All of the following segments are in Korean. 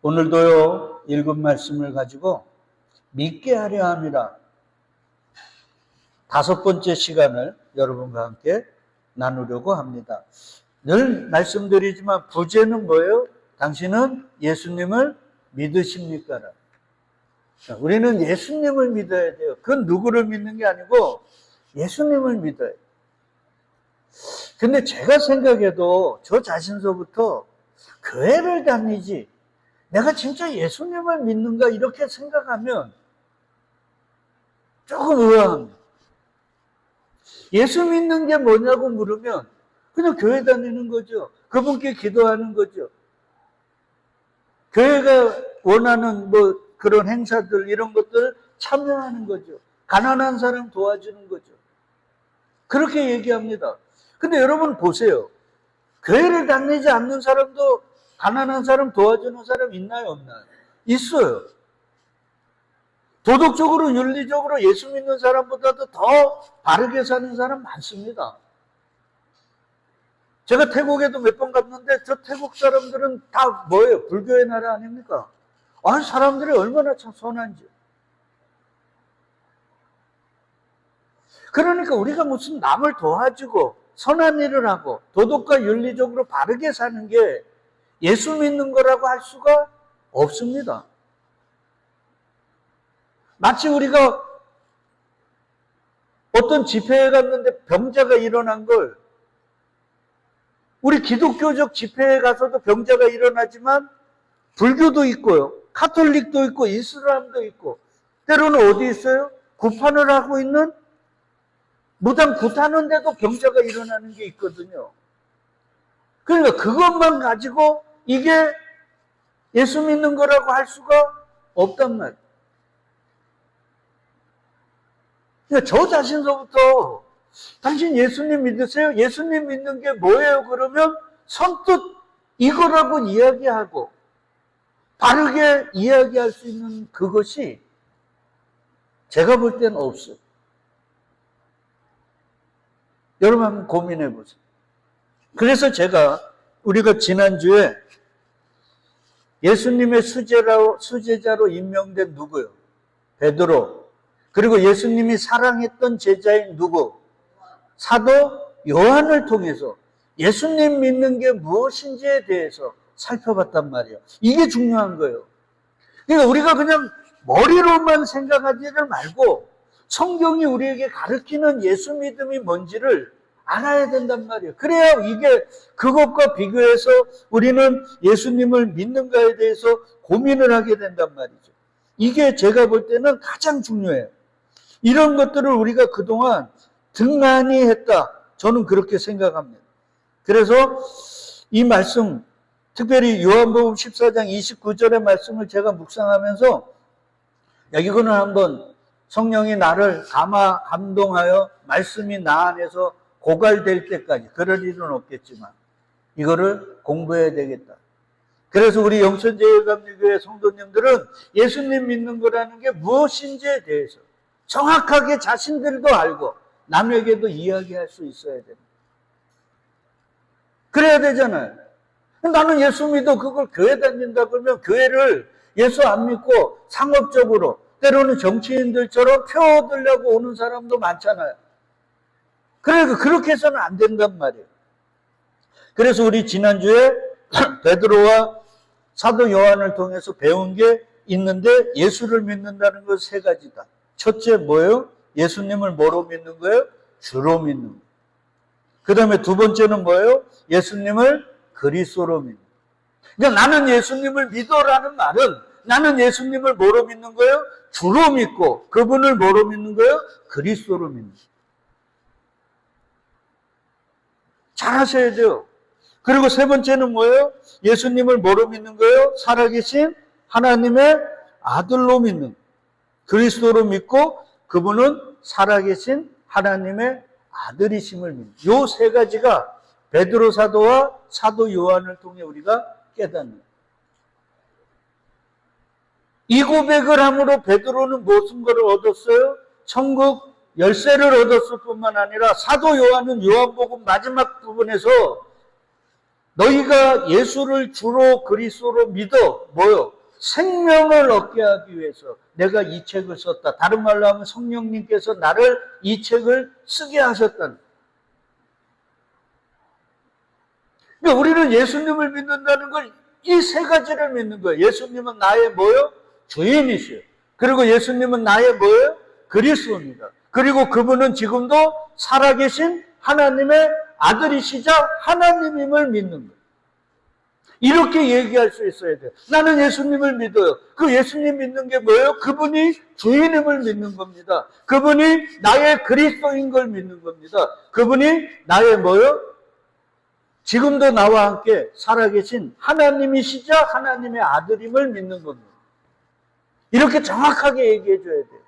오늘도요, 읽은 말씀을 가지고 믿게 하려 함이라 5번째 시간을 여러분과 함께 나누려고 합니다. 늘 말씀드리지만 부제는 뭐예요? 당신은 예수님을 믿으십니까? 우리는 예수님을 믿어야 돼요. 그건 누구를 믿는 게 아니고 예수님을 믿어요. 근데 제가 생각해도 저 자신서부터 교회를 다니지 내가 진짜 예수님을 믿는가 이렇게 생각하면 조금 의아합니다. 예수 믿는 게 뭐냐고 물으면 그냥 교회 다니는 거죠. 그분께 기도하는 거죠. 교회가 원하는 그런 행사들 이런 것들 참여하는 거죠. 가난한 사람 도와주는 거죠. 그렇게 얘기합니다. 근데 여러분 보세요. 교회를 다니지 않는 사람도 가난한 사람 도와주는 사람 있나요? 없나요? 있어요. 도덕적으로 윤리적으로 예수 믿는 사람보다도 더 바르게 사는 사람 많습니다. 제가 태국에도 몇 번 갔는데 저 태국 사람들은 다 뭐예요? 불교의 나라 아닙니까? 사람들이 얼마나 참 선한지. 그러니까 우리가 무슨 남을 도와주고 선한 일을 하고 도덕과 윤리적으로 바르게 사는 게 예수 믿는 거라고 할 수가 없습니다. 마치 우리가 어떤 집회에 갔는데 병자가 일어난 걸 우리 기독교적 집회에 가서도 병자가 일어나지만 불교도 있고요. 카톨릭도 있고 이슬람도 있고 때로는 어디 있어요? 구판을 하고 있는 무당 굿하는데도 병자가 일어나는 게 있거든요. 그러니까 그것만 가지고 이게 예수 믿는 거라고 할 수가 없단 말이에요. 그러니까 저 자신서부터 당신 예수님 믿으세요? 예수님 믿는 게 뭐예요? 그러면 선뜻 이거라고 이야기하고 바르게 이야기할 수 있는 그것이 제가 볼 때는 없어요. 여러분 한번 고민해 보세요. 그래서 우리가 지난주에 예수님의 수제자로 임명된 누구요? 베드로. 그리고 예수님이 사랑했던 제자인 누구? 사도 요한을 통해서 예수님 믿는 게 무엇인지에 대해서 살펴봤단 말이에요. 이게 중요한 거예요. 그러니까 우리가 그냥 머리로만 생각하지를 말고 성경이 우리에게 가르치는 예수 믿음이 뭔지를 알아야 된단 말이에요. 그래야 이게 그것과 비교해서 우리는 예수님을 믿는가에 대해서 고민을 하게 된단 말이죠. 이게 제가 볼 때는 가장 중요해요. 이런 것들을 우리가 그동안 등한히 했다. 저는 그렇게 생각합니다. 그래서 이 말씀, 특별히 요한복음 14장 29절의 말씀을 제가 묵상하면서 이거는 한번 성령이 나를 감동하여 말씀이 나 안에서 고갈될 때까지, 그럴 일은 없겠지만 이거를 공부해야 되겠다. 그래서 우리 영천제일감리교회 성도님들은 예수님 믿는 거라는 게 무엇인지에 대해서 정확하게 자신들도 알고 남에게도 이야기할 수 있어야 됩니다. 그래야 되잖아요. 나는 예수 믿어 그걸 교회 다닌다 그러면 교회를 예수 안 믿고 상업적으로 때로는 정치인들처럼 표 얻으려고 오는 사람도 많잖아요. 그러니까 그렇게 해서는 안 된단 말이에요. 그래서 우리 지난주에 베드로와 사도 요한을 통해서 배운 게 있는데 예수를 믿는다는 것 3가지다. 첫째 뭐예요? 예수님을 뭐로 믿는 거예요? 주로 믿는 거예요. 그 다음에 2번째는 뭐예요? 예수님을 그리스도로 믿는 거예요. 그러니까 나는 예수님을 믿어라는 말은 나는 예수님을 뭐로 믿는 거예요? 주로 믿고 그분을 뭐로 믿는 거예요? 그리스도로 믿는 거예요. 잘 하셔야 돼요. 그리고 3번째는 뭐예요? 예수님을 뭐로 믿는 거예요? 살아계신 하나님의 아들로 믿는 거예요. 그리스도로 믿고 그분은 살아계신 하나님의 아들이심을 믿는 거예요. 요 3가지가 베드로 사도와 사도 요한을 통해 우리가 깨닫는 거예요. 이 고백을 함으로 베드로는 무슨 것을 얻었어요? 천국 열쇠를 얻었을 뿐만 아니라 사도 요한은 요한복음 마지막 부분에서 너희가 예수를 주로 그리스도로 믿어 뭐요? 생명을 얻게 하기 위해서 내가 이 책을 썼다. 다른 말로 하면 성령님께서 나를 이 책을 쓰게 하셨다는. 그러니까 우리는 예수님을 믿는다는 걸 이 세 가지를 믿는 거예요. 예수님은 나의 뭐요? 주인이시요. 그리고 예수님은 나의 뭐요? 그리스도입니다. 그리고 그분은 지금도 살아계신 하나님의 아들이시자 하나님임을 믿는 거예요. 이렇게 얘기할 수 있어야 돼요. 나는 예수님을 믿어요. 그 예수님 믿는 게 뭐예요? 그분이 주인임을 믿는 겁니다. 그분이 나의 그리스도인 걸 믿는 겁니다. 그분이 나의 뭐예요? 지금도 나와 함께 살아계신 하나님이시자 하나님의 아들임을 믿는 겁니다. 이렇게 정확하게 얘기해 줘야 돼요.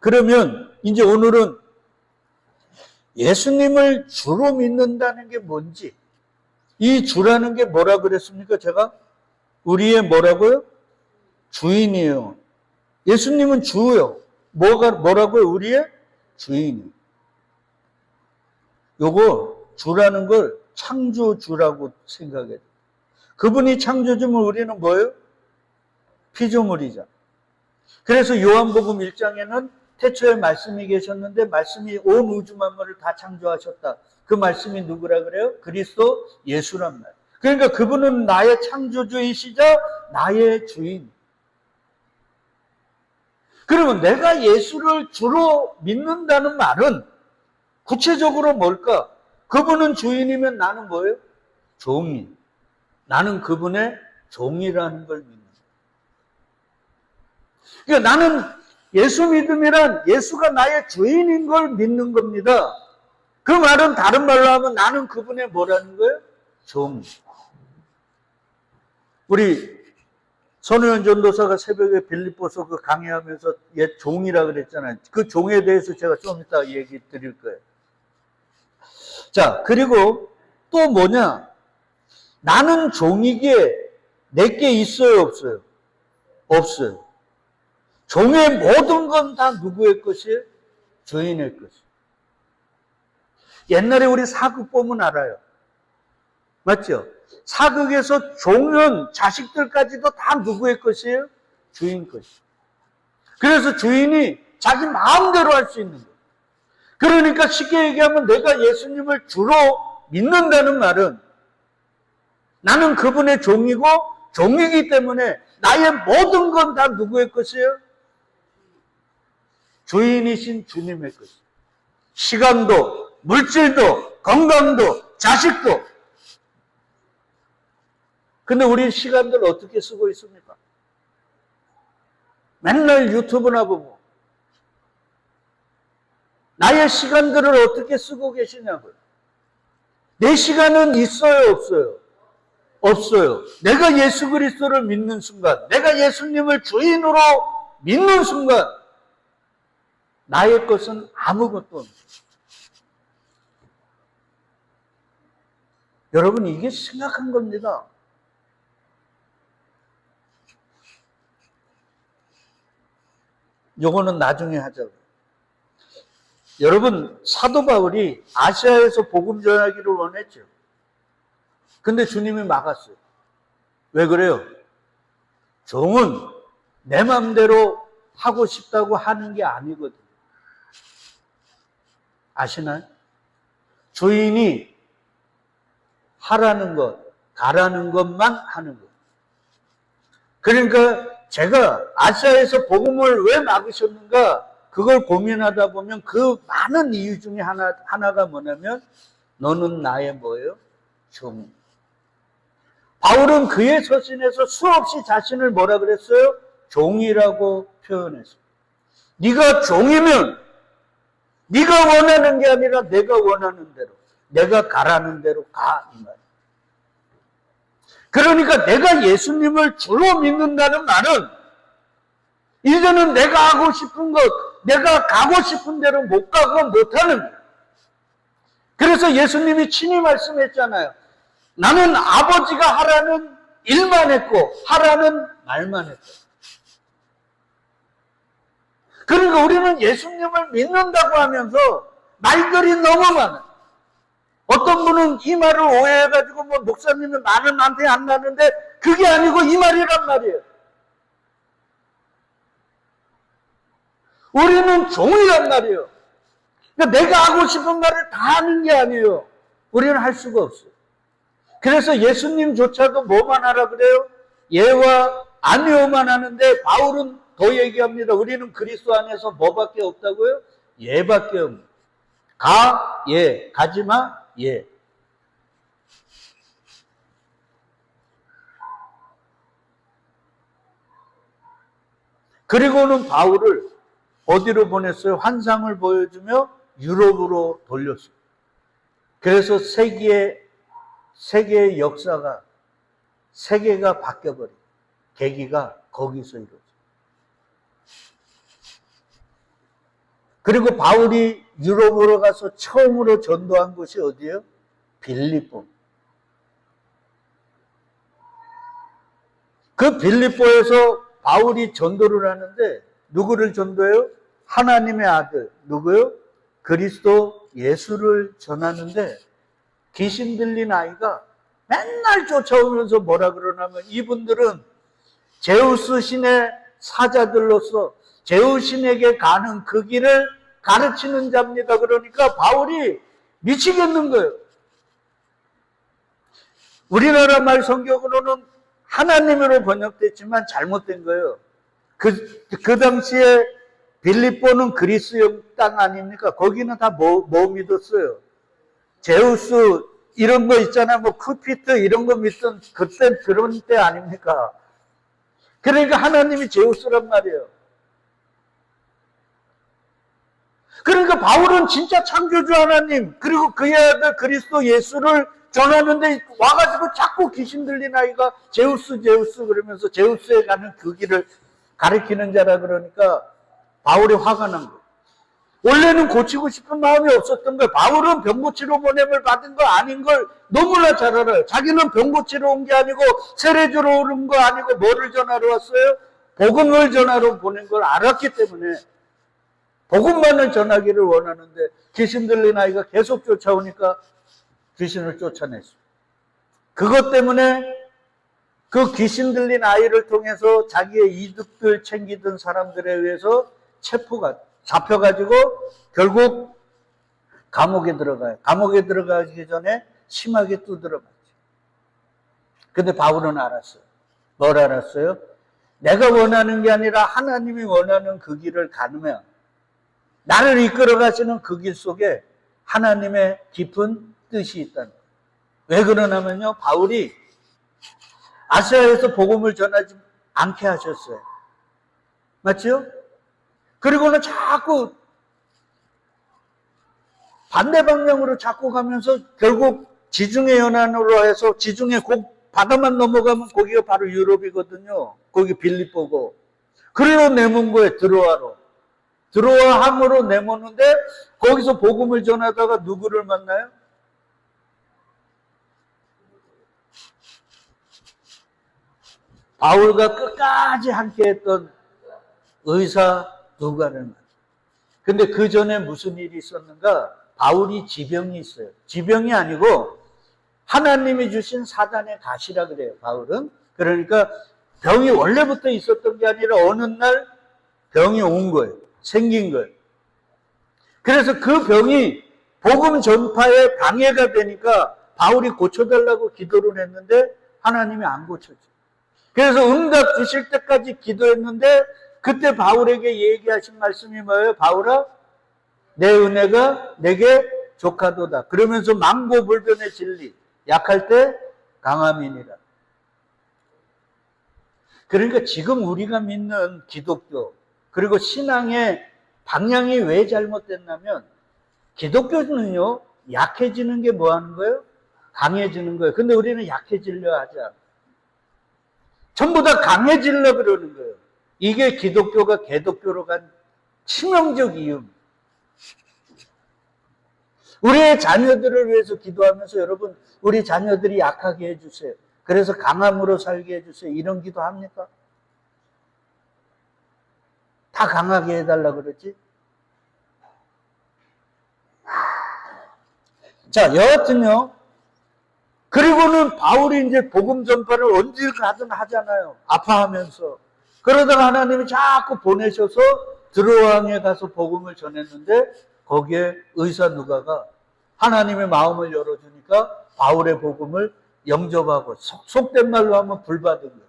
그러면 이제 오늘은 예수님을 주로 믿는다는 게 뭔지, 이 주라는 게 뭐라 그랬습니까? 제가 우리의 뭐라고요? 주인이에요. 예수님은 주요. 뭐라고요? 우리의 주인이에요. 요거 주라는 걸 창조주라고 생각해야 돼요. 그분이 창조주면 우리는 뭐예요? 피조물이죠. 그래서 요한복음 1장에는 태초에 말씀이 계셨는데 말씀이 온 우주 만물을 다 창조하셨다. 그 말씀이 누구라 그래요? 그리스도 예수란 말. 그러니까 그분은 나의 창조주이시자 나의 주인. 그러면 내가 예수를 주로 믿는다는 말은 구체적으로 뭘까? 그분은 주인이면 나는 뭐예요? 종이. 나는 그분의 종이라는 걸 믿는 거예요. 그러니까 나는 예수 믿음이란 예수가 나의 주인인 걸 믿는 겁니다. 그 말은 다른 말로 하면 나는 그분의 뭐라는 거예요? 종. 우리 손혜원 전도사가 새벽에 빌립보서 그 강의하면서 옛 종이라 그랬잖아요. 그 종에 대해서 제가 좀 이따 얘기 드릴 거예요. 자, 그리고 또 뭐냐? 나는 종이기에 내게 있어요, 없어요? 없어요. 종의 모든 건 다 누구의 것이에요? 주인의 것이에요. 옛날에 우리 사극 보면 알아요. 맞죠? 사극에서 종은 자식들까지도 다 누구의 것이에요? 주인 것이에요. 그래서 주인이 자기 마음대로 할 수 있는 거예요. 그러니까 쉽게 얘기하면 내가 예수님을 주로 믿는다는 말은 나는 그분의 종이고 종이기 때문에 나의 모든 건 다 누구의 것이에요? 주인이신 주님의 것이에요. 시간도, 물질도, 건강도, 자식도. 근데 우리 시간들 어떻게 쓰고 있습니까? 맨날 유튜브나 보고. 나의 시간들을 어떻게 쓰고 계시냐고요. 내 시간은 있어요, 없어요? 없어요. 내가 예수 그리스도를 믿는 순간, 내가 예수님을 주인으로 믿는 순간 나의 것은 아무것도 없어요. 여러분, 이게 심각한 겁니다. 요거는 나중에 하자고요. 여러분, 사도 바울이 아시아에서 복음 전하기를 원했죠. 근데 주님이 막았어요. 왜 그래요? 종은 내 마음대로 하고 싶다고 하는 게 아니거든요. 아시나요? 주인이 하라는 것, 가라는 것만 하는 거예요. 그러니까 제가 아시아에서 복음을 왜 막으셨는가 그걸 고민하다 보면 그 많은 이유 중에 하나가 뭐냐면 너는 나의 뭐예요? 종. 바울은 그의 서신에서 수없이 자신을 뭐라 그랬어요? 종이라고 표현했어요. 네가 종이면 네가 원하는 게 아니라 내가 원하는 대로, 내가 가라는 대로 가, 이 말이에요. 그러니까 내가 예수님을 주로 믿는다는 말은 이제는 내가 하고 싶은 것, 내가 가고 싶은 대로 못 가고 못하는 거예요. 그래서 예수님이 친히 말씀했잖아요. 나는 아버지가 하라는 일만 했고 하라는 말만 했고. 그러니까 우리는 예수님을 믿는다고 하면서 말들이 너무 많아요. 어떤 분은 이 말을 오해해가지고 뭐 목사님이 말을 나한테 안 나는데 그게 아니고 이 말이란 말이에요. 우리는 종이란 말이에요. 그러니까 내가 하고 싶은 말을 다 하는 게 아니에요. 우리는 할 수가 없어요. 그래서 예수님조차도 뭐만 하라 그래요? 예와 아니오만 하는데 바울은 더 얘기합니다. 우리는 그리스도 안에서 뭐밖에 없다고요? 예밖에 없는. 가, 예. 가지마, 예. 그리고는 바울을 어디로 보냈어요? 환상을 보여주며 유럽으로 돌렸어요. 그래서 세계의 역사가, 세계가 바뀌어버린 계기가 거기서 이루어져요. 그리고 바울이 유럽으로 가서 처음으로 전도한 곳이 어디예요? 빌립보. 그 빌립보에서 바울이 전도를 하는데 누구를 전도해요? 하나님의 아들. 누구요? 그리스도 예수를 전하는데 귀신 들린 아이가 맨날 쫓아오면서 뭐라 그러냐면 이분들은 제우스 신의 사자들로서 제우스 신에게 가는 그 길을 가르치는 자입니다. 그러니까 바울이 미치겠는 거예요. 우리나라 말 성경으로는 하나님으로 번역됐지만 잘못된 거예요. 그 당시에 빌립보는 그리스의 땅 아닙니까? 거기는 다 뭐 믿었어요? 제우스 이런 거 있잖아요. 뭐 쿠피트 이런 거 믿던 그때 그런 때 아닙니까? 그러니까 하나님이 제우스란 말이에요. 그러니까 바울은 진짜 창조주 하나님 그리고 그의 아들 그리스도 예수를 전하는데 와가지고 자꾸 귀신 들린 아이가 제우스 그러면서 제우스에 가는 그 길을 가르치는 자라 그러니까 바울이 화가 난 거예요. 원래는 고치고 싶은 마음이 없었던 거예요. 바울은 병 고치러 보냄을 받은 거 아닌 걸 너무나 잘 알아요. 자기는 병 고치러 온 게 아니고 세례 주러 오는 거 아니고 뭐를 전하러 왔어요? 복음을 전하러 보낸 걸 알았기 때문에 복음만을 전하기를 원하는데 귀신 들린 아이가 계속 쫓아오니까 귀신을 쫓아냈어요. 그것 때문에 그 귀신 들린 아이를 통해서 자기의 이득들 챙기던 사람들에 의해서 잡혀가지고 결국 감옥에 들어가요. 감옥에 들어가기 전에 심하게 두드려 맞죠. 근데 바울은 알았어요. 뭘 알았어요? 내가 원하는 게 아니라 하나님이 원하는 그 길을 가누면 나를 이끌어 가시는 그 길 속에 하나님의 깊은 뜻이 있다는 거예요. 왜 그러냐면요. 바울이 아시아에서 복음을 전하지 않게 하셨어요. 맞죠? 그리고는 자꾸 반대 방향으로 자꾸 가면서 결국 지중해 연안으로 해서 지중해 바다만 넘어가면 거기가 바로 유럽이거든요. 거기 빌립보고. 그리고 내몬 거예요. 드로아 항으로 내모는데 거기서 복음을 전하다가 누구를 만나요? 바울과 끝까지 함께했던 의사 누가를 만나요. 근데 그 전에 무슨 일이 있었는가? 바울이 지병이 있어요. 지병이 아니고 하나님이 주신 사단의 가시라 그래요. 바울은. 그러니까 병이 원래부터 있었던 게 아니라 어느 날 병이 온 거예요. 생긴 거예요. 그래서 그 병이 복음 전파에 방해가 되니까 바울이 고쳐달라고 기도를 했는데 하나님이 안 고쳐줘. 그래서 응답 주실 때까지 기도했는데 그때 바울에게 얘기하신 말씀이 뭐예요? 바울아, 내 은혜가 내게 족하도다. 그러면서 만고불변의 진리, 약할 때 강함이니라. 그러니까 지금 우리가 믿는 기독교 그리고 신앙의 방향이 왜 잘못됐냐면 기독교는요 약해지는 게 뭐 하는 거예요? 강해지는 거예요. 근데 우리는 약해지려 하지 않아요. 전부 다 강해지려 그러는 거예요. 이게 기독교가 개독교로 간 치명적 이유입니다. 우리의 자녀들을 위해서 기도하면서 여러분 우리 자녀들이 약하게 해주세요. 그래서 강함으로 살게 해주세요. 이런 기도합니까? 다 강하게 해달라 그러지? 자, 여하튼요. 그리고는 바울이 이제 복음 전파를 언제 가든 하잖아요. 아파하면서. 그러다가 하나님이 자꾸 보내셔서 드로아항에 가서 복음을 전했는데 거기에 의사 누가가 하나님의 마음을 열어주니까 바울의 복음을 영접하고 속된 말로 하면 불받은 거예요.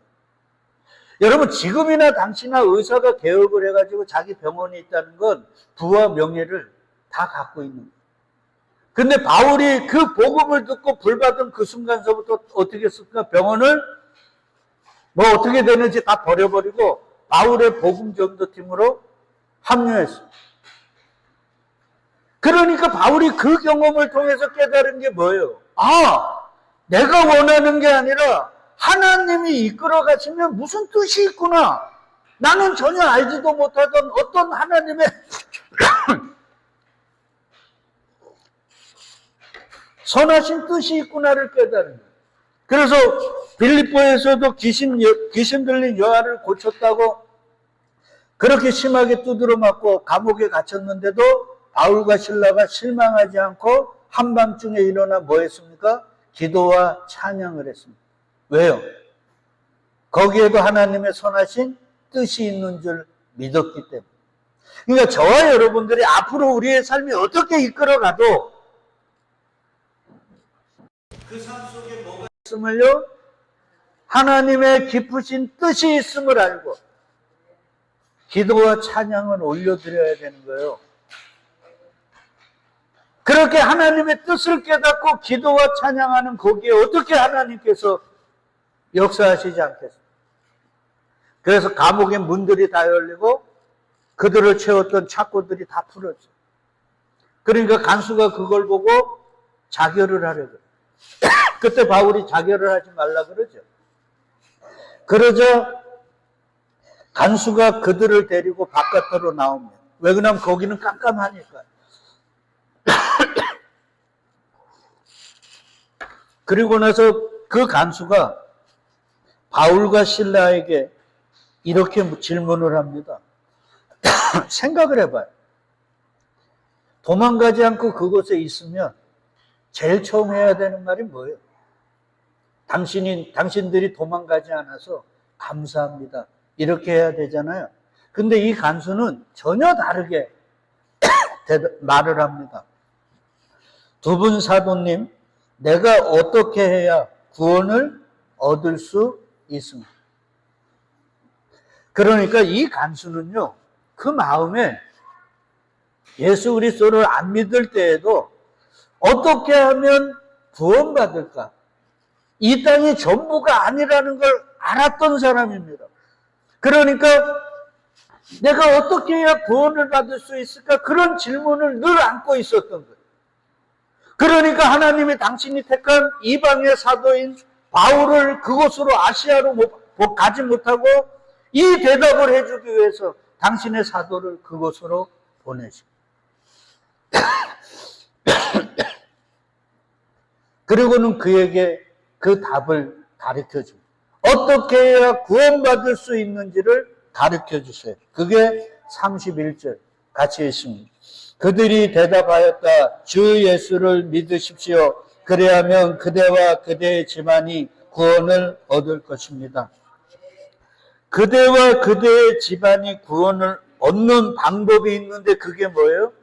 여러분, 지금이나 당시나 의사가 개업을 해가지고 자기 병원이 있다는 건 부와 명예를 다 갖고 있는 거예요. 근데 바울이 그 복음을 듣고 불받은 그 순간서부터 어떻게 했을까? 병원을 뭐 어떻게 되는지 다 버려버리고 바울의 복음 전도팀으로 합류했어요. 그러니까 바울이 그 경험을 통해서 깨달은 게 뭐예요? 아, 내가 원하는 게 아니라 하나님이 이끌어 가시면 무슨 뜻이 있구나. 나는 전혀 알지도 못하던 어떤 하나님의 선하신 뜻이 있구나를 깨달은 거예요. 그래서 빌립보에서도 귀신 들린 여아를 고쳤다고 그렇게 심하게 두드려 맞고 감옥에 갇혔는데도 바울과 실라가 실망하지 않고 한밤중에 일어나 뭐 했습니까? 기도와 찬양을 했습니다. 왜요? 거기에도 하나님의 선하신 뜻이 있는 줄 믿었기 때문에. 그러니까 저와 여러분들이 앞으로 우리의 삶이 어떻게 이끌어가도 그 삶 속에 뭐가 있음을요? 하나님의 깊으신 뜻이 있음을 알고 기도와 찬양을 올려드려야 되는 거예요. 그렇게 하나님의 뜻을 깨닫고 기도와 찬양하는 거기에 어떻게 하나님께서 역사하시지 않겠습니까? 그래서 감옥의 문들이 다 열리고 그들을 채웠던 창고들이 다 풀어져. 그러니까 간수가 그걸 보고 자결을 하려 그래요. 그때 바울이 자결을 하지 말라 그러죠. 그러자 간수가 그들을 데리고 바깥으로 나옵니다. 왜 그러냐면 거기는 깜깜하니까. 그리고 나서 그 간수가 바울과 실라에게 이렇게 질문을 합니다. 생각을 해봐요. 도망가지 않고 그곳에 있으면 제일 처음 해야 되는 말이 뭐예요? 당신들이 도망가지 않아서 감사합니다. 이렇게 해야 되잖아요. 근데 이 간수는 전혀 다르게 말을 합니다. 두 분 사도님, 내가 어떻게 해야 구원을 얻을 수 있습니까? 그러니까 이 간수는요, 그 마음에 예수 그리스도를 안 믿을 때에도 어떻게 하면 구원받을까? 이 땅이 전부가 아니라는 걸 알았던 사람입니다. 그러니까 내가 어떻게 해야 구원을 받을 수 있을까? 그런 질문을 늘 안고 있었던 거예요. 그러니까 하나님이 당신이 택한 이방의 사도인 바울을 그곳으로 아시아로 가지 못하고 이 대답을 해주기 위해서 당신의 사도를 그곳으로 보내십니다. 그리고는 그에게 그 답을 가르쳐줍니다. 어떻게 해야 구원받을 수 있는지를 가르쳐주세요. 그게 31절 같이 있습니다. 그들이 대답하였다. 주 예수를 믿으십시오. 그래야면 그대와 그대의 집안이 구원을 얻을 것입니다. 그대와 그대의 집안이 구원을 얻는 방법이 있는데 그게 뭐예요?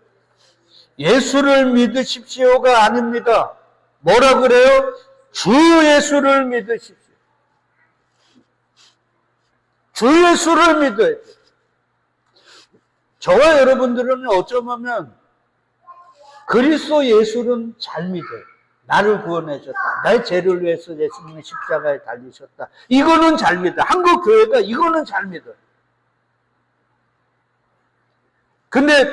예수를 믿으십시오가 아닙니다. 뭐라 그래요? 주 예수를 믿으십시오. 주 예수를 믿어야 돼요. 저와 여러분들은 어쩌면 그리스도 예수는 잘 믿어요. 나를 구원해줬다. 나의 죄를 위해서 예수님이 십자가에 달리셨다. 이거는 잘 믿어요. 한국 교회가 이거는 잘 믿어요. 근데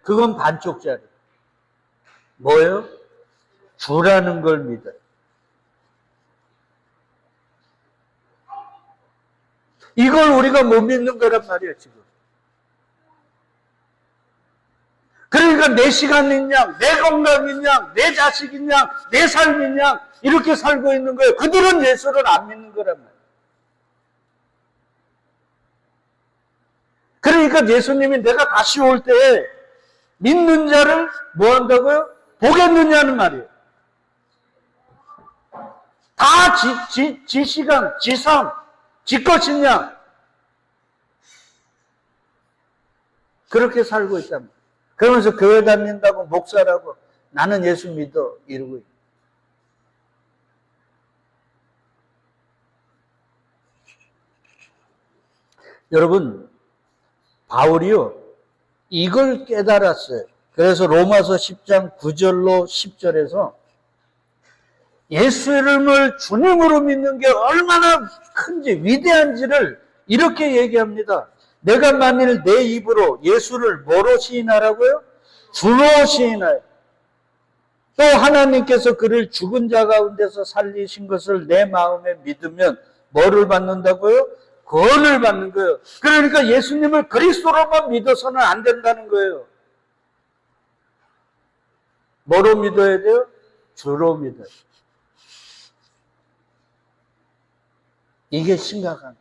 그건 반쪽짜리. 뭐예요? 주라는 걸 믿어요. 이걸 우리가 못 믿는 거란 말이에요, 지금. 그러니까 내 시간인 양, 내 건강인 양, 내 자식인 양, 내 삶인 양 이렇게 살고 있는 거예요. 그들은 예수를 안 믿는 거란 말이에요. 그러니까 예수님이 내가 다시 올 때 믿는 자를 뭐 한다고요? 보겠느냐는 말이에요. 다 지 시간, 지 삶, 지 것이냐. 그렇게 살고 있단 말이에요. 그러면서 교회 다닌다고 목사라고 나는 예수 믿어 이러고 있어요. 여러분, 바울이요, 이걸 깨달았어요. 그래서 로마서 10장 9절로 10절에서 예수 이름을 주님으로 믿는 게 얼마나 큰지, 위대한지를 이렇게 얘기합니다. 내가 만일 내 입으로 예수를 뭐로 시인하라고요? 주로 시인하여. 또 하나님께서 그를 죽은 자 가운데서 살리신 것을 내 마음에 믿으면 뭐를 받는다고요? 구원을 받는 거예요. 그러니까 예수님을 그리스도로만 믿어서는 안 된다는 거예요. 뭐로 믿어야 돼요? 주로 믿어요. 이게 심각한 거예요.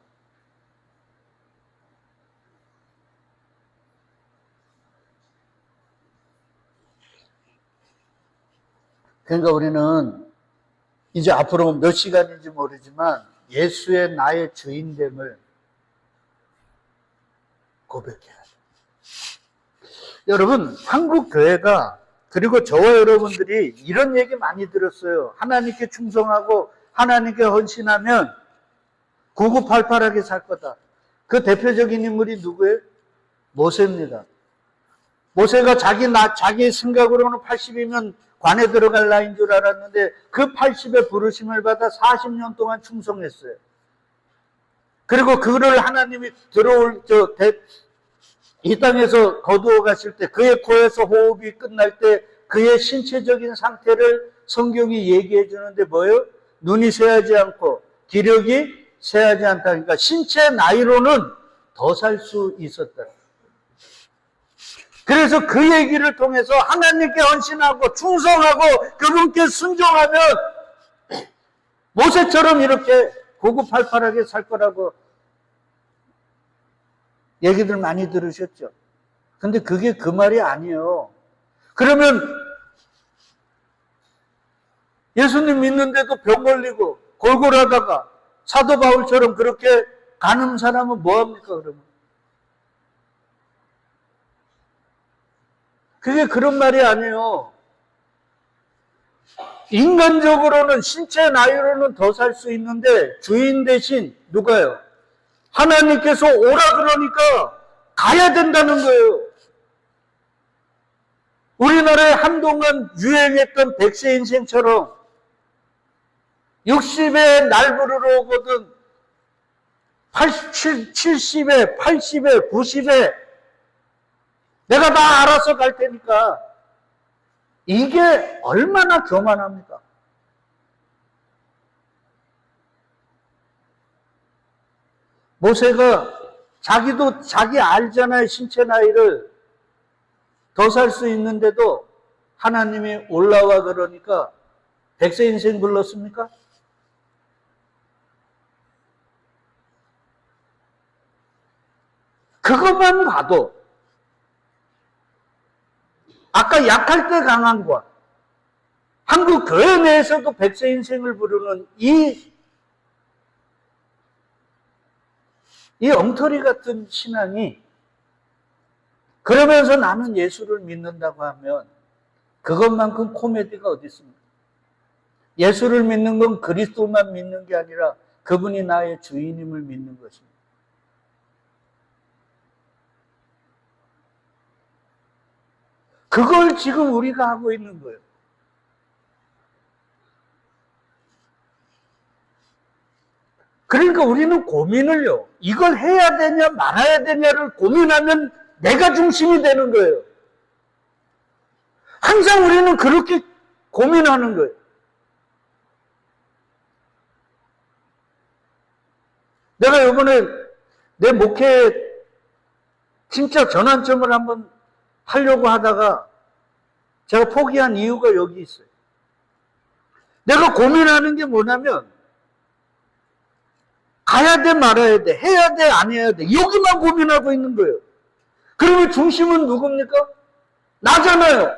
그러니까 우리는 이제 앞으로 몇 시간인지 모르지만 예수의 나의 주인됨을 고백해야 돼요. 여러분, 한국 교회가, 그리고 저와 여러분들이 이런 얘기 많이 들었어요. 하나님께 충성하고 하나님께 헌신하면 9988하게 살 거다. 그 대표적인 인물이 누구예요? 모세입니다. 모세가 자기 생각으로는 80이면 관에 들어갈 나이인 줄 알았는데 그 80의 부르심을 받아 40년 동안 충성했어요. 그리고 그를 하나님이 이 땅에서 거두어 가실 때 그의 코에서 호흡이 끝날 때 그의 신체적인 상태를 성경이 얘기해 주는데 뭐예요? 눈이 새하지 않고 기력이 새하지 않다. 그러니까 신체 나이로는 더 살 수 있었다. 그래서 그 얘기를 통해서 하나님께 헌신하고 충성하고 그분께 순종하면 모세처럼 이렇게 9988하게 살 거라고 얘기들 많이 들으셨죠. 근데 그게 그 말이 아니에요. 그러면 예수님 믿는데도 병 걸리고 골골하다가 사도 바울처럼 그렇게 가는 사람은 뭐합니까 그러면? 그게 그런 말이 아니에요. 인간적으로는 신체 나이로는 더 살 수 있는데 주인 대신 누가요? 하나님께서 오라 그러니까 가야 된다는 거예요. 우리나라에 한동안 유행했던 100세 인생처럼 60에 날 부르러 오거든 70에 80에 90에 내가 다 알아서 갈 테니까. 이게 얼마나 교만합니까? 모세가 자기 알잖아요. 신체 나이를 더 살 수 있는데도 하나님이 올라와 그러니까 100세 인생 불렀습니까? 그것만 봐도 아까 약할 때 강한 것, 한국 교회 내에서도 100세 인생을 부르는 이 엉터리 같은 신앙이, 그러면서 나는 예수를 믿는다고 하면 그것만큼 코미디가 어디 있습니까? 예수를 믿는 건 그리스도만 믿는 게 아니라 그분이 나의 주인임을 믿는 것입니다. 그걸 지금 우리가 하고 있는 거예요. 그러니까 우리는 고민을요, 이걸 해야 되냐 말아야 되냐를 고민하면 내가 중심이 되는 거예요. 항상 우리는 그렇게 고민하는 거예요. 내가 이번에 내 목회에 진짜 전환점을 한번 하려고 하다가 제가 포기한 이유가 여기 있어요. 내가 고민하는 게 뭐냐면 가야 돼 말아야 돼, 해야 돼 안 해야 돼, 여기만 고민하고 있는 거예요. 그러면 중심은 누굽니까? 나잖아요.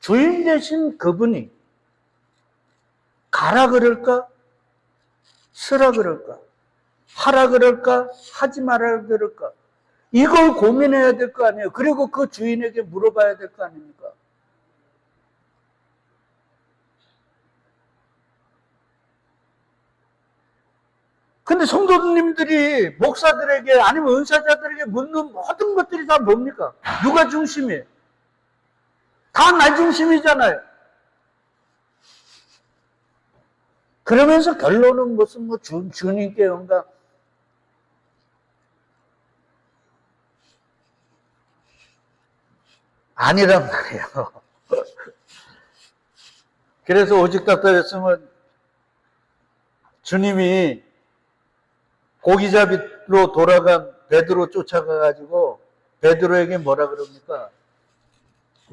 주인 되신 그분이 가라 그럴까? 쓰라 그럴까? 하라 그럴까? 하지 말아야 그럴까? 이걸 고민해야 될 거 아니에요. 그리고 그 주인에게 물어봐야 될 거 아닙니까? 근데 성도님들이 목사들에게 아니면 은사자들에게 묻는 모든 것들이 다 뭡니까? 누가 중심이에요? 다 나 중심이잖아요. 그러면서 결론은 무슨 주님께 영광. 아니란 말이에요. 그래서 오직 답답했으면 주님이 고기잡이로 돌아간 베드로 쫓아가가지고 베드로에게 뭐라 그럽니까?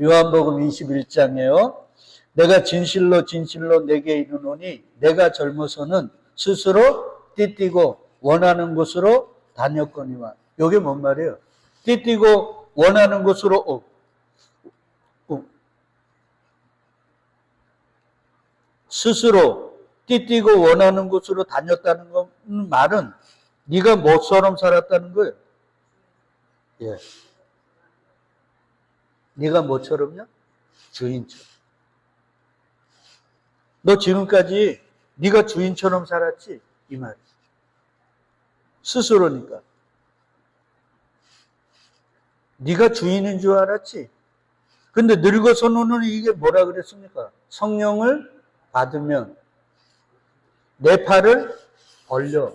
요한복음 21장에요. 내가 진실로 진실로 내게 이르노니 내가 젊어서는 스스로 띠띠고 원하는 곳으로 다녔거니와. 이게 뭔 말이에요? 띠띠고 원하는 곳으로 스스로 띠띠고 원하는 곳으로 다녔다는 말은 네가 뭐처럼 살았다는 거예요? 예. 네가 뭐처럼요? 주인처럼. 너 지금까지 네가 주인처럼 살았지? 이 말이에요. 스스로니까. 네가 주인인 줄 알았지? 근데 늙어서는 이게 뭐라 그랬습니까? 성령을 받으면 내 팔을 벌려.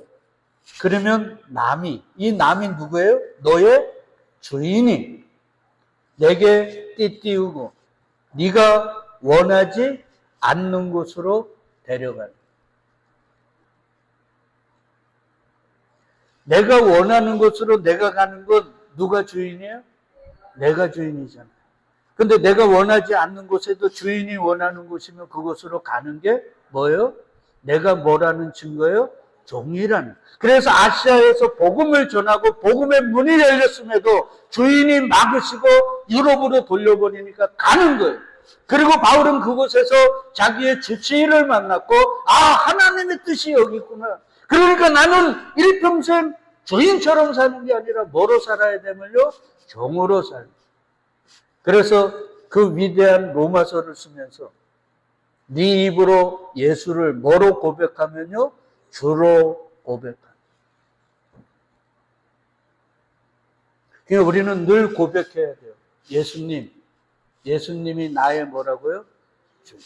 그러면 이 남이 누구예요? 너의 주인이 내게 띠띠우고 네가 원하지 않는 곳으로 데려가는. 내가 원하는 곳으로 내가 가는 건 누가 주인이에요? 내가 주인이잖아. 근데 내가 원하지 않는 곳에도 주인이 원하는 곳이면 그곳으로 가는 게 뭐예요? 내가 뭐라는 증거예요? 종이라는. 그래서 아시아에서 복음을 전하고 복음의 문이 열렸음에도 주인이 막으시고 유럽으로 돌려버리니까 가는 거예요. 그리고 바울은 그곳에서 자기의 주치의를 만났고 하나님의 뜻이 여기 있구나. 그러니까 나는 일평생 주인처럼 사는 게 아니라 뭐로 살아야 되면요? 종으로 살고. 그래서 그 위대한 로마서를 쓰면서 네 입으로 예수를 뭐로 고백하면요? 주로 고백한다. 그러니까 우리는 늘 고백해야 돼요. 예수님이 나의 뭐라고요? 주.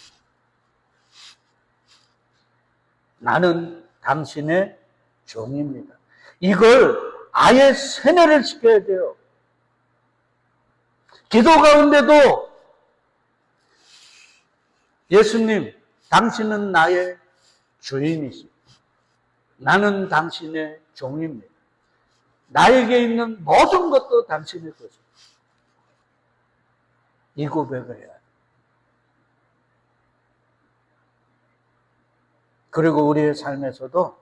나는 당신의 종입니다. 이걸 아예 세뇌를 시켜야 돼요. 기도 가운데도 예수님, 당신은 나의 주인이십니다. 나는 당신의 종입니다. 나에게 있는 모든 것도 당신의 것입니다. 이 고백을 해야 돼요. 그리고 우리의 삶에서도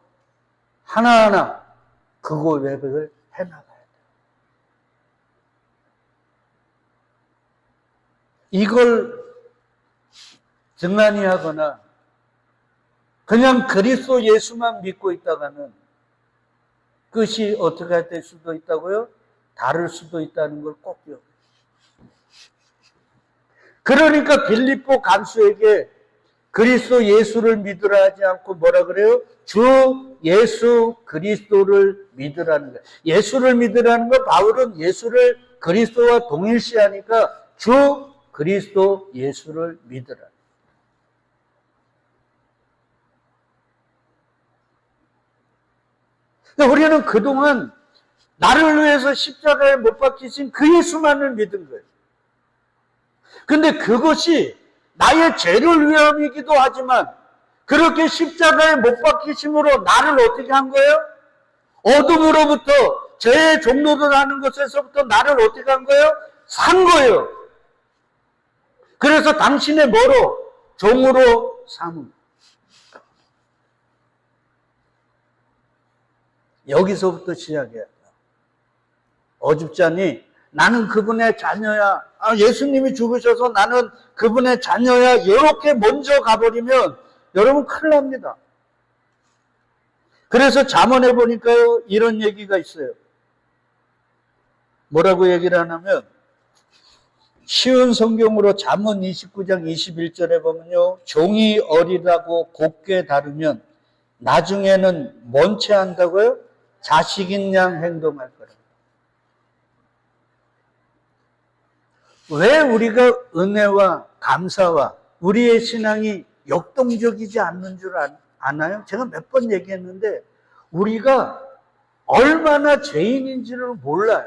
하나하나 그 고백을 해나가야 돼요. 이걸 등한히 하거나 그냥 그리스도 예수만 믿고 있다가는 끝이 어떻게 될 수도 있다고요? 다를 수도 있다는 걸 꼭 기억해요. 그러니까 빌립보 간수에게 그리스도 예수를 믿으라 하지 않고 뭐라 그래요? 주 예수 그리스도를 믿으라는 거예요. 예수를 믿으라는 거 바울은 예수를 그리스도와 동일시하니까 주 그리스도 예수를 믿으라. 우리는 그동안 나를 위해서 십자가에 못 박히신 그 예수만을 믿은 거예요. 근데 그것이 나의 죄를 위함이기도 하지만 그렇게 십자가에 못 박히심으로 나를 어떻게 한 거예요? 어둠으로부터 죄의 종로를 하는 것에서부터 나를 어떻게 한 거예요? 산 거예요. 그래서 당신의 뭐로? 종으로 삼은. 여기서부터 시작해야 돼요. 어줍잖니 나는 그분의 자녀야. 예수님이 죽으셔서 나는 그분의 자녀야. 이렇게 먼저 가버리면 여러분 큰일 납니다. 그래서 잠언에 보니까요, 이런 얘기가 있어요. 뭐라고 얘기를 하냐면, 쉬운 성경으로 잠언 29장 21절에 보면요, 종이 어리다고 곱게 다루면 나중에는 뭔 채 한다고요? 자식인 양 행동할 거라. 왜 우리가 은혜와 감사와 우리의 신앙이 역동적이지 않는 줄 아나요? 제가 몇 번 얘기했는데 우리가 얼마나 죄인인지를 몰라요.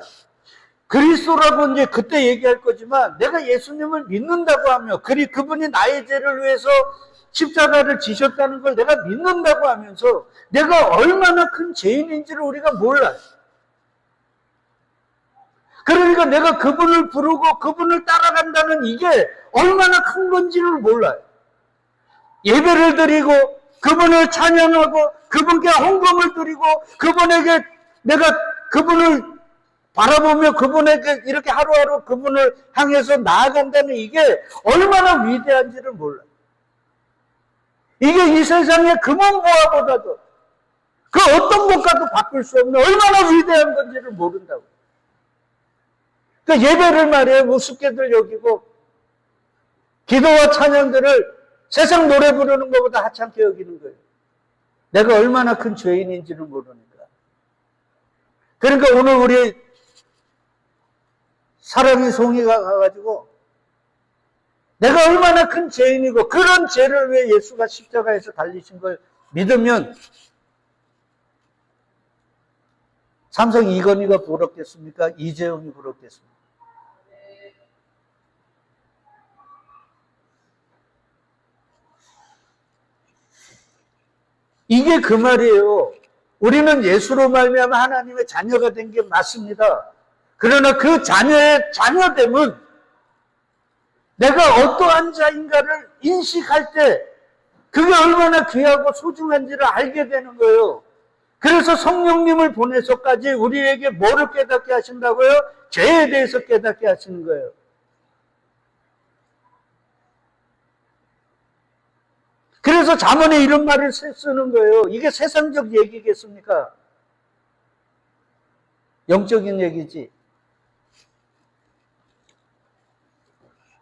그리스도라고 이제 그때 얘기할 거지만 내가 예수님을 믿는다고 하며 그분이 나의 죄를 위해서 십자가를 지셨다는 걸 내가 믿는다고 하면서 내가 얼마나 큰 죄인인지를 우리가 몰라요. 그러니까 내가 그분을 부르고 그분을 따라간다는 이게 얼마나 큰 건지를 몰라요. 예배를 드리고 그분을 찬양하고 그분께 헌금을 드리고 그분에게 내가 그분을 바라보며 그분에게 이렇게 하루하루 그분을 향해서 나아간다는 이게 얼마나 위대한지를 몰라요. 이게 이 세상의 금은보화보다도 그 어떤 것과도 바꿀 수 없는 얼마나 위대한 건지를 모른다고. 그 예배를 말이에요, 우습게들 여기고 기도와 찬양들을 세상 노래 부르는 것보다 하찮게 여기는 거예요. 내가 얼마나 큰 죄인인지를 모르니까. 그러니까 오늘 우리 사랑의 송이가 가가지고 내가 얼마나 큰 죄인이고 그런 죄를 위해 예수가 십자가에서 달리신 걸 믿으면 삼성 이건희가 부럽겠습니까? 이재용이 부럽겠습니까? 이게 그 말이에요. 우리는 예수로 말미암아 하나님의 자녀가 된 게 맞습니다. 그러나 그 자녀의 자녀됨은 내가 어떠한 자인가를 인식할 때 그게 얼마나 귀하고 소중한지를 알게 되는 거예요. 그래서 성령님을 보내서까지 우리에게 뭐를 깨닫게 하신다고요? 죄에 대해서 깨닫게 하시는 거예요. 그래서 잠언에 이런 말을 쓰는 거예요. 이게 세상적 얘기겠습니까? 영적인 얘기지.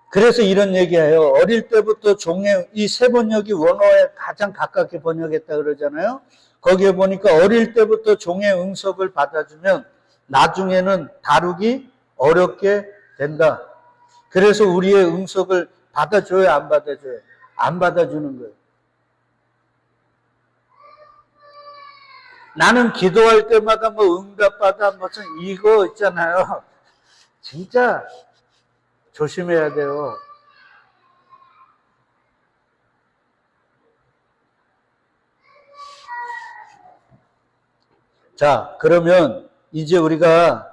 그래서 이런 얘기예요. 어릴 때부터 종의 이 세 번역이 원어에 가장 가깝게 번역했다 그러잖아요. 거기에 보니까 어릴 때부터 종의 응석을 받아주면 나중에는 다루기 어렵게 된다. 그래서 우리의 응석을 받아줘요, 안 받아줘요? 안 받아주는 거예요. 나는 기도할 때마다 뭐 응답받아 무슨 이거 있잖아요. 진짜 조심해야 돼요. 자, 그러면 이제 우리가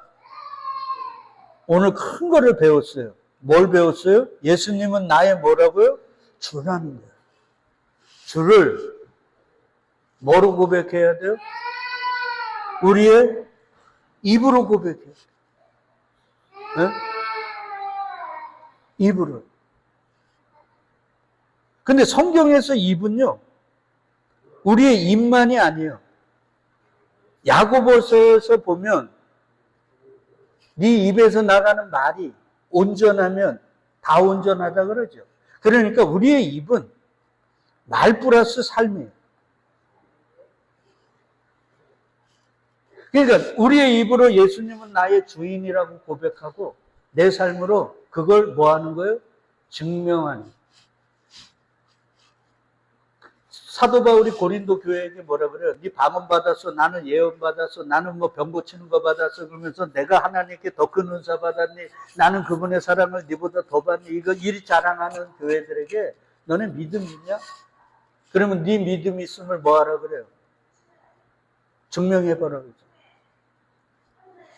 오늘 큰 거를 배웠어요. 뭘 배웠어요? 예수님은 나의 뭐라고요? 주라는 거예요. 주를 뭐로 고백해야 돼요? 우리의 입으로 고백해요. 네? 입으로. 근데 성경에서 입은요, 우리의 입만이 아니에요. 야고보서에서 보면 네 입에서 나가는 말이 온전하면 다 온전하다 그러죠. 그러니까 우리의 입은 말 플러스 삶이에요. 그러니까 우리의 입으로 예수님은 나의 주인이라고 고백하고 내 삶으로 그걸 뭐 하는 거예요? 증명하는. 사도 바울이 고린도 교회에게 뭐라 그래요? 네 방언 받았어, 나는 예언 받았어, 나는 뭐 병 고치는 거 받았어. 그러면서 내가 하나님께 더 큰 은사 받았니? 나는 그분의 사랑을 네보다 더 받니? 이거 이리 자랑하는 교회들에게 너네 믿음 있냐? 그러면 네 믿음 있음을 뭐 하라 그래요? 증명해봐라 그러죠.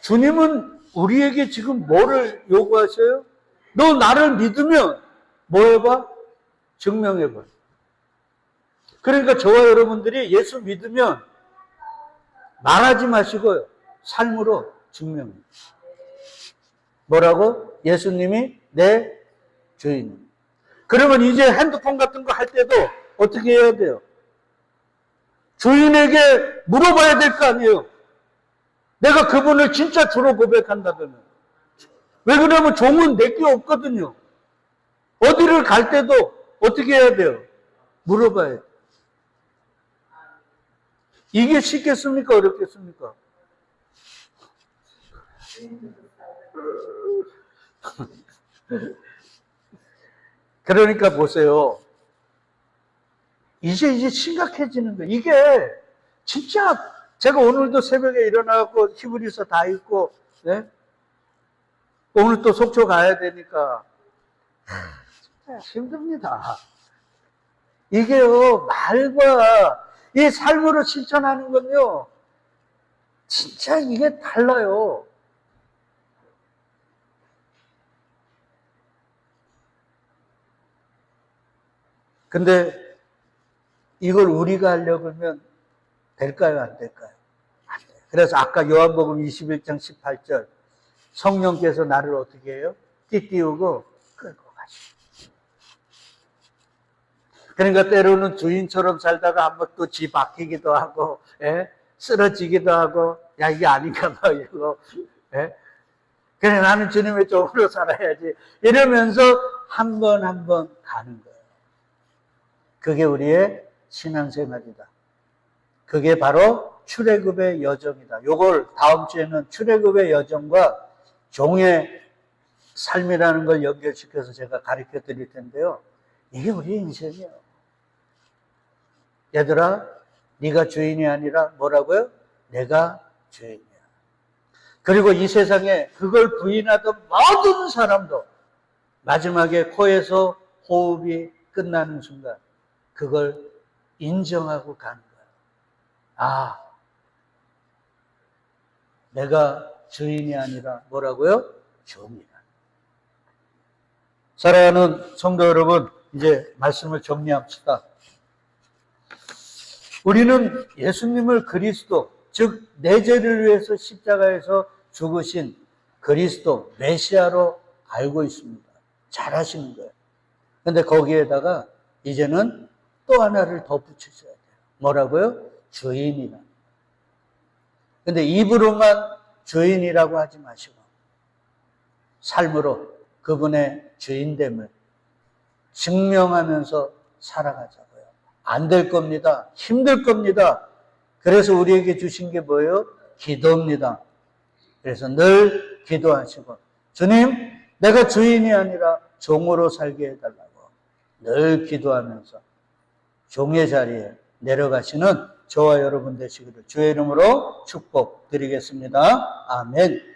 주님은 우리에게 지금 뭐를 요구하셔요? 너 나를 믿으면 뭐 해봐? 증명해봐. 그러니까 저와 여러분들이 예수 믿으면 말하지 마시고요. 삶으로 증명해요. 뭐라고? 예수님이 내 주인. 그러면 이제 핸드폰 같은 거 할 때도 어떻게 해야 돼요? 주인에게 물어봐야 될 거 아니에요. 내가 그분을 진짜 주로 고백한다면. 왜 그러냐면 종은 내게 없거든요. 어디를 갈 때도 어떻게 해야 돼요? 물어봐야 돼요. 이게 쉽겠습니까? 어렵겠습니까? 그러니까 보세요. 이제 심각해지는 거예요. 이게 진짜 제가 오늘도 새벽에 일어나고 히브리서 다 읽고, 네? 오늘 또 속초 가야 되니까 진짜 힘듭니다. 이게요, 말과 이 삶으로 실천하는 건요, 진짜 이게 달라요. 근데 이걸 우리가 하려고 하면 될까요? 안 될까요? 안 돼요. 그래서 아까 요한복음 21장 18절 성령께서 나를 어떻게 해요? 띠띠우고 끌고 가시고. 그러니까 때로는 주인처럼 살다가 한번 또 지 바뀌기도 하고, 쓰러지기도 하고, 야 이게 아닌가 봐 이거. 그래 나는 주님의 종으로 살아야지 이러면서 한 번 한 번 가는 거예요. 그게 우리의 신앙생활이다. 그게 바로 출애굽의 여정이다. 요걸 다음 주에는 출애굽의 여정과 종의 삶이라는 걸 연결시켜서 제가 가르쳐 드릴 텐데요. 이게 우리의 인생이에요. 얘들아, 네가 주인이 아니라 뭐라고요? 내가 주인이야. 그리고 이 세상에 그걸 부인하던 모든 사람도 마지막에 코에서 호흡이 끝나는 순간 그걸 인정하고 가는 거예요. 아, 내가 주인이 아니라 뭐라고요? 종이다. 사랑하는 성도 여러분, 이제 말씀을 정리합시다. 우리는 예수님을 그리스도, 즉 내 죄를 위해서 십자가에서 죽으신 그리스도, 메시아로 알고 있습니다. 잘 하시는 거예요. 그런데 거기에다가 이제는 또 하나를 더 붙이셔야 돼요. 뭐라고요? 주인이라. 근데 입으로만 주인이라고 하지 마시고 삶으로 그분의 주인됨을 증명하면서 살아가자고요. 안 될 겁니다. 힘들 겁니다. 그래서 우리에게 주신 게 뭐예요? 기도입니다. 그래서 늘 기도하시고 주님, 내가 주인이 아니라 종으로 살게 해달라고 늘 기도하면서 종의 자리에 내려가시는 저와 여러분 되시기를 주의 이름으로 축복드리겠습니다. 아멘.